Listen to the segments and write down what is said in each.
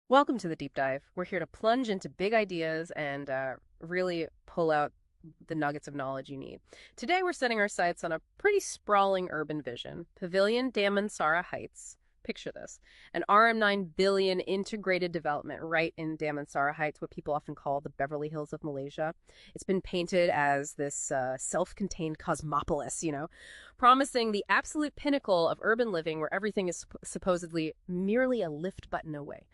Welcome to the deep dive. We're here to plunge into big ideas and really pull out the nuggets of knowledge you need. Today, we're setting our sights on a pretty sprawling urban vision, Pavilion Damansara Heights. Picture this, an RM9 billion integrated development right in Damansara Heights, what people often call the Beverly Hills of Malaysia. It's been painted as this self-contained cosmopolis, promising the absolute pinnacle of urban living where everything is supposedly merely a lift button away.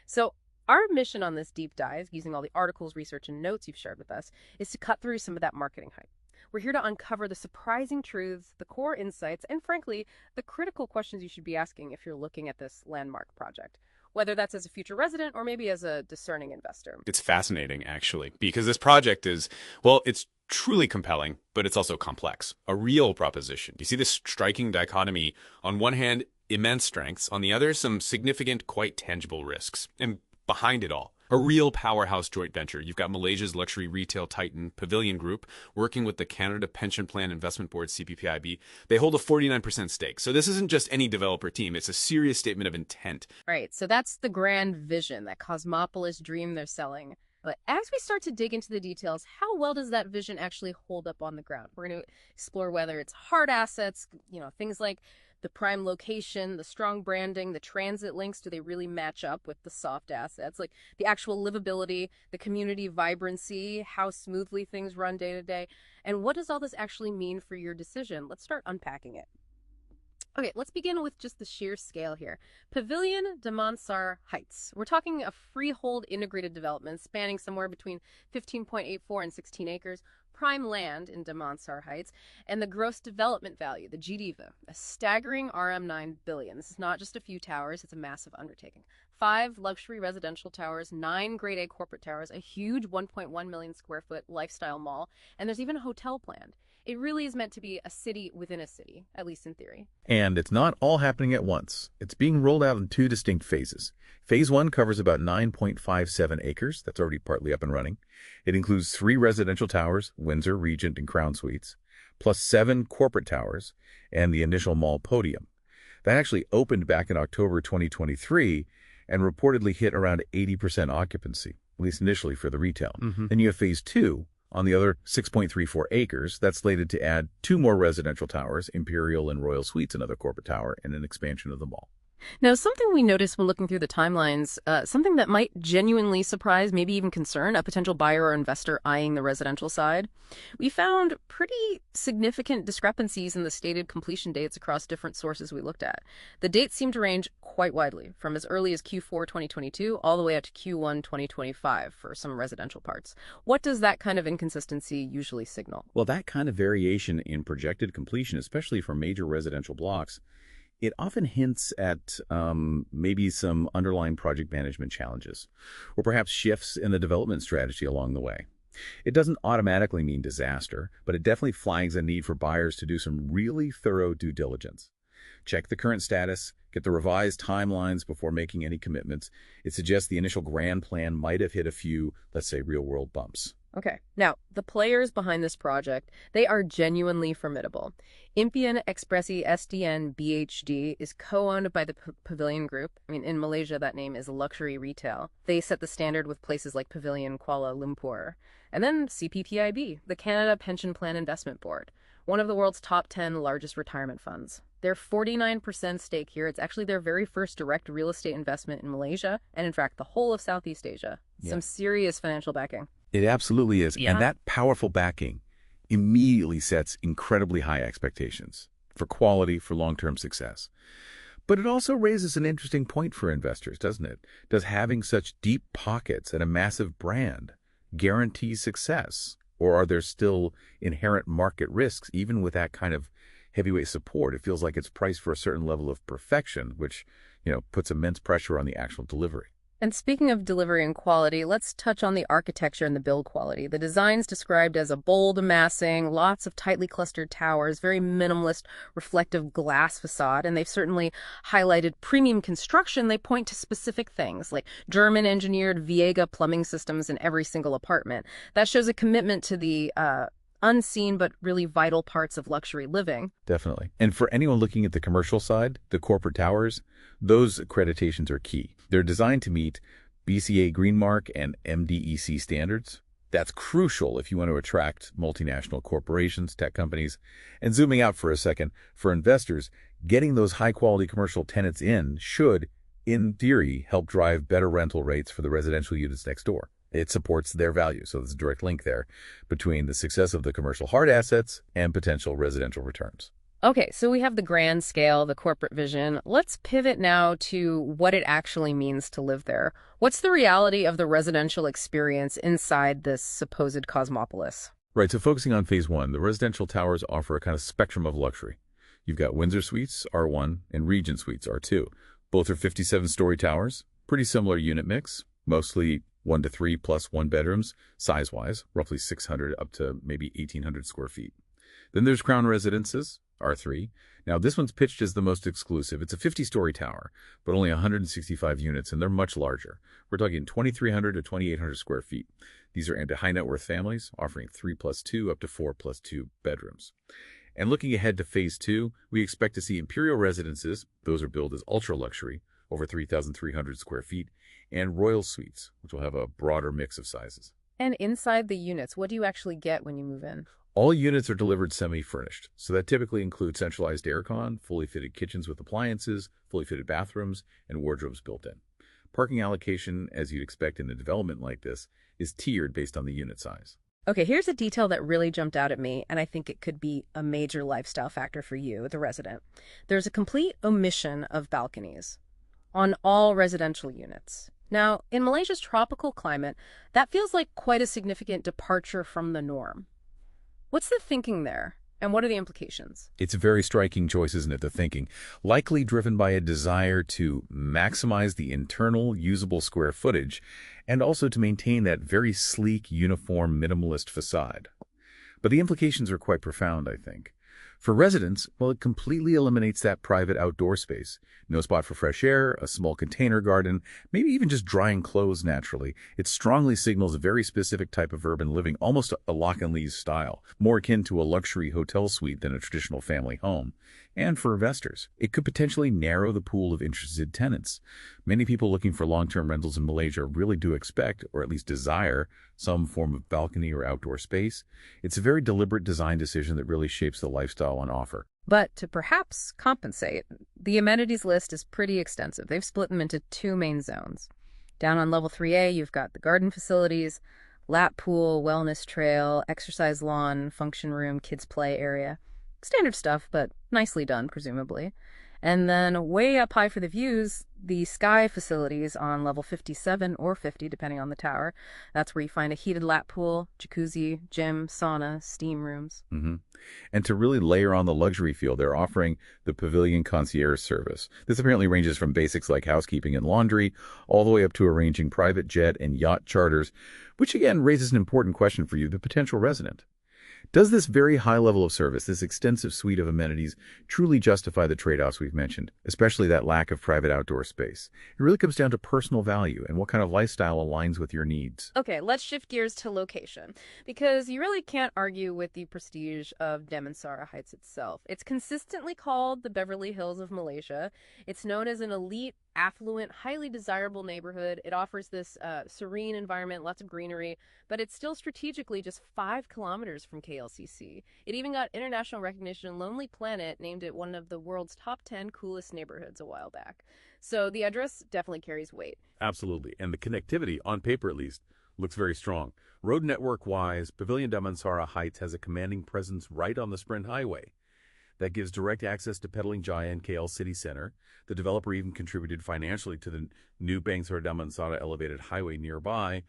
So our mission on this deep dive, using all the articles, research, and notes you've shared with us, is to cut through some of that marketing hype. We're here to uncover the surprising truths, the core insights, and frankly, the critical questions you should be asking if you're looking at this landmark project, whether that's as a future resident or maybe as a discerning investor. It's fascinating, actually, because this project is, well, it's truly compelling, but it's also complex, a real proposition. You see this striking dichotomy. On one hand, immense strengths. On the other, some significant, quite tangible risks. And behind it all, a real powerhouse joint venture. You've got Malaysia's luxury retail titan, Pavilion Group, working with the Canada Pension Plan Investment Board, CPPIB. They hold a 49% stake. So this isn't just any developer team. It's a serious statement of intent. Right, so that's the grand vision, that cosmopolis dream they're selling. But as we start to dig into the details, how well does that vision actually hold up on the ground? We're going to explore whether it's hard assets, things like the prime location, the strong branding, the transit links, do they really match up with the soft assets? Like the actual livability, the community vibrancy, how smoothly things run day to day, and what does all this actually mean for your decision? Let's start unpacking it. Okay, let's begin with just the sheer scale here. Pavilion Damansara Heights. We're talking a freehold integrated development spanning somewhere between 15.84 and 16 acres, prime land in Damansara Heights, and the gross development value, the GDV, a staggering RM9 billion. This is not just a few towers, it's a massive undertaking. 5 luxury residential towers, 9 grade A corporate towers, a huge 1.1 million square foot lifestyle mall, and there's even a hotel planned. It really is meant to be a city within a city, at least in theory. And it's not all happening at once. It's being rolled out in 2 distinct phases. Phase 1 covers about 9.57 acres. That's already partly up and running. It includes 3 residential towers, Windsor, Regent, and Crown Suites, plus 7 corporate towers and the initial mall podium. That actually opened back in October 2023 and reportedly hit around 80% occupancy, at least initially for the retail. Then you have Phase 2, on the other 6.34 acres, that's slated to add 2 more residential towers, Imperial and Royal Suites, another corporate tower, and an expansion of the mall. Now, something we noticed when looking through the timelines, something that might genuinely surprise, maybe even concern a potential buyer or investor eyeing the residential side. We found pretty significant discrepancies in the stated completion dates across different sources we looked at. The dates seem to range quite widely, from as early as Q4 2022 all the way up to Q1 2025 for some residential parts. What does that kind of inconsistency usually signal? Well, that kind of variation in projected completion, especially for major residential blocks, it often hints at maybe some underlying project management challenges, or perhaps shifts in the development strategy along the way. It doesn't automatically mean disaster, but it definitely flags a need for buyers to do some really thorough due diligence. Check the current status, get the revised timelines before making any commitments. It suggests the initial grand plan might have hit a few, let's say, real-world bumps. Okay, now, the players behind this project, they are genuinely formidable. Impian Expressi SDN BHD is co-owned by the Pavilion Group. In Malaysia, that name is luxury retail. They set the standard with places like Pavilion Kuala Lumpur. And then CPPIB, the Canada Pension Plan Investment Board, one of the world's top 10 largest retirement funds. Their 49% stake here, it's actually their very first direct real estate investment in Malaysia, and in fact, the whole of Southeast Asia. Some serious financial backing. It absolutely is. Yeah. And that powerful backing immediately sets incredibly high expectations for quality, for long-term success. But it also raises an interesting point for investors, doesn't it? Does having such deep pockets and a massive brand guarantee success? Or are there still inherent market risks, even with that kind of heavyweight support? It feels like it's priced for a certain level of perfection, which, puts immense pressure on the actual delivery. And speaking of delivery and quality, let's touch on the architecture and the build quality. The design's described as a bold amassing, lots of tightly clustered towers, very minimalist, reflective glass facade, and they've certainly highlighted premium construction. They point to specific things like German-engineered Viega plumbing systems in every single apartment. That shows a commitment to the unseen but really vital parts of luxury living. Definitely. And for anyone looking at the commercial side, the corporate towers, those accreditations are key. They're designed to meet BCA Green Mark and MDEC standards. That's crucial if you want to attract multinational corporations, tech companies. And zooming out for a second, for investors, getting those high-quality commercial tenants in should, in theory, help drive better rental rates for the residential units next door. It supports their value, so there's a direct link there between the success of the commercial hard assets and potential residential returns. Okay, so we have the grand scale, the corporate vision. Let's pivot now to what it actually means to live there. What's the reality of the residential experience inside this supposed cosmopolis? Right, so focusing on phase one, the residential towers offer a kind of spectrum of luxury. You've got Windsor Suites, R1, and Regent Suites, R2. Both are 57-story towers, pretty similar unit mix, mostly 1 to 3 plus 1 bedrooms, size-wise, roughly 600 up to maybe 1,800 square feet. Then there's Crown Residences, R3. Now, this one's pitched as the most exclusive. It's a 50-story tower, but only 165 units, and they're much larger. We're talking 2,300 to 2,800 square feet. These are aimed at high-net-worth families, offering 3 plus 2 up to 4 plus 2 bedrooms. And looking ahead to phase two, we expect to see Imperial Residences, those are billed as ultra-luxury, over 3,300 square feet, and Royal Suites, which will have a broader mix of sizes. And inside the units, what do you actually get when you move in? All units are delivered semi-furnished, so that typically includes centralized aircon, fully fitted kitchens with appliances, fully fitted bathrooms, and wardrobes built in. Parking allocation, as you'd expect in a development like this, is tiered based on the unit size. Okay, here's a detail that really jumped out at me, and I think it could be a major lifestyle factor for you, the resident. There's a complete omission of balconies on all residential units. Now, in Malaysia's tropical climate, that feels like quite a significant departure from the norm. What's the thinking there, and what are the implications? It's a very striking choice, isn't it, the thinking? Likely driven by a desire to maximize the internal usable square footage and also to maintain that very sleek, uniform, minimalist facade. But the implications are quite profound, I think. For residents, well, it completely eliminates that private outdoor space. No spot for fresh air, a small container garden, maybe even just drying clothes naturally. It strongly signals a very specific type of urban living, almost a lock-and-lease style, more akin to a luxury hotel suite than a traditional family home. And for investors, it could potentially narrow the pool of interested tenants. Many people looking for long-term rentals in Malaysia really do expect, or at least desire, some form of balcony or outdoor space. It's a very deliberate design decision that really shapes the lifestyle on offer. But to perhaps compensate, the amenities list is pretty extensive. They've split them into two main zones. Down on level 3A, you've got the garden facilities, lap pool, wellness trail, exercise lawn, function room, kids play area. Standard stuff, but nicely done, presumably. And then way up high for the views, the sky facilities on level 57 or 50, depending on the tower. That's where you find a heated lap pool, jacuzzi, gym, sauna, steam rooms. And to really layer on the luxury feel, they're offering the Pavilion Concierge service. This apparently ranges from basics like housekeeping and laundry, all the way up to arranging private jet and yacht charters, which again raises an important question for you, the potential resident. Does this very high level of service, this extensive suite of amenities, truly justify the trade-offs we've mentioned, especially that lack of private outdoor space? It really comes down to personal value and what kind of lifestyle aligns with your needs. Okay, let's shift gears to location, because you really can't argue with the prestige of Damansara Heights itself. It's consistently called the Beverly Hills of Malaysia. It's known as an elite, affluent, highly desirable neighborhood. It offers this serene environment, lots of greenery, but it's still strategically just 5 kilometers from KLCC. It even got international recognition. Lonely Planet named it one of the world's top 10 coolest neighborhoods a while back. So the address definitely carries weight. Absolutely. And the connectivity, on paper at least, looks very strong. Road network-wise, Pavilion Damansara Heights has a commanding presence right on the Sprint Highway. That gives direct access to Petaling Jaya and KL City Center. The developer even contributed financially to the new Bangsar Damansara elevated highway nearby.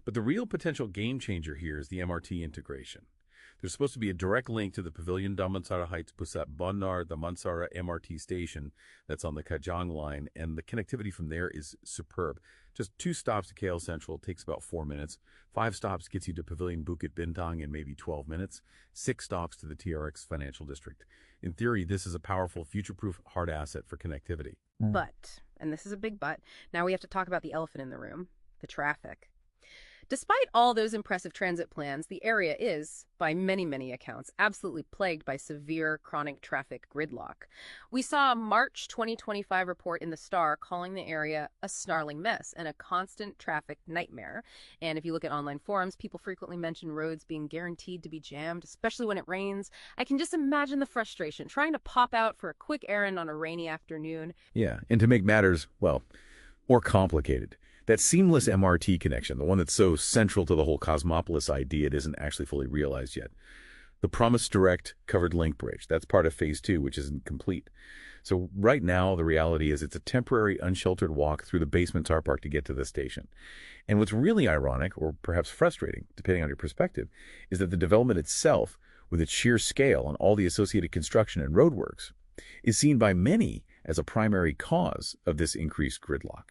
But the real potential game changer here is the MRT integration. There's supposed to be a direct link to the Pavilion Damansara Heights Pusat Bandar Damansara MRT station that's on the Kajang line, and the connectivity from there is superb. Just 2 stops to KL Central takes about 4 minutes. 5 stops gets you to Pavilion Bukit Bintang in maybe 12 minutes. 6 stops to the TRX Financial District. In theory, this is a powerful, future-proof hard asset for connectivity. But, and this is a big but, now we have to talk about the elephant in the room, the traffic. Despite all those impressive transit plans, the area is, by many, many accounts, absolutely plagued by severe chronic traffic gridlock. We saw a March 2025 report in the Star calling the area a snarling mess and a constant traffic nightmare. And if you look at online forums, people frequently mention roads being guaranteed to be jammed, especially when it rains. I can just imagine the frustration, trying to pop out for a quick errand on a rainy afternoon. Yeah, and to make matters, well, more complicated, that seamless MRT connection, the one that's so central to the whole Cosmopolis idea, it isn't actually fully realized yet. The promised direct covered link bridge, that's part of phase 2, which isn't complete. So right now, the reality is it's a temporary unsheltered walk through the basement car park to get to the station. And what's really ironic, or perhaps frustrating, depending on your perspective, is that the development itself, with its sheer scale and all the associated construction and roadworks, is seen by many as a primary cause of this increased gridlock.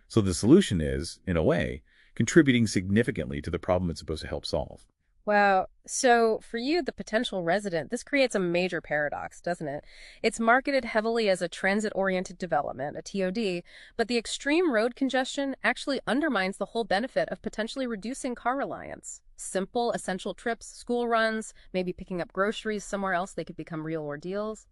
So the solution is, in a way, contributing significantly to the problem it's supposed to help solve. Wow. So for you, the potential resident, this creates a major paradox, doesn't it? It's marketed heavily as a transit-oriented development, a TOD, but the extreme road congestion actually undermines the whole benefit of potentially reducing car reliance. Simple, essential trips, school runs, maybe picking up groceries somewhere else, they could become real ordeals.